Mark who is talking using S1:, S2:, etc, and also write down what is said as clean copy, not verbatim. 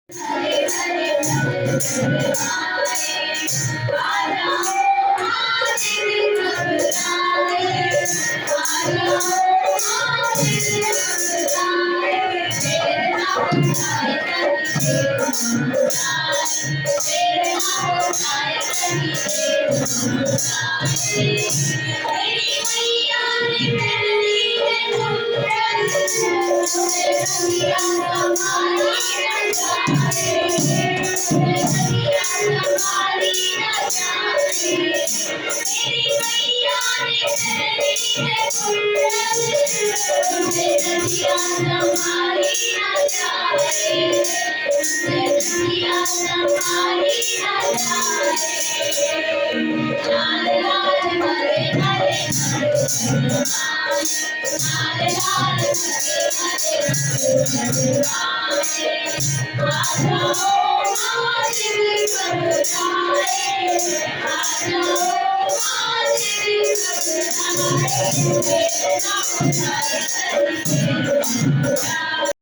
S1: हरे हरे हरे राजा हो महादेवी घबराए राजा हो महादेवी घबराए तेरे नाम उठाए कहीं तेरे नाम उठाए कहीं मेरी मैया ने पहनी है घूंघट मुझे रंगिया कमाली रचाए रंगिया कमाली रचाए मेरी मैया ने पहनी है घूंघट मुझे रंगिया कमाली रचाए रंगिया कमाली रचाए लाल लाल हरे हरे लाल लाल हरे हरे राजा हो महादेवी घबराए राजा हो महादेवी घबराए तेरे नाम उठाए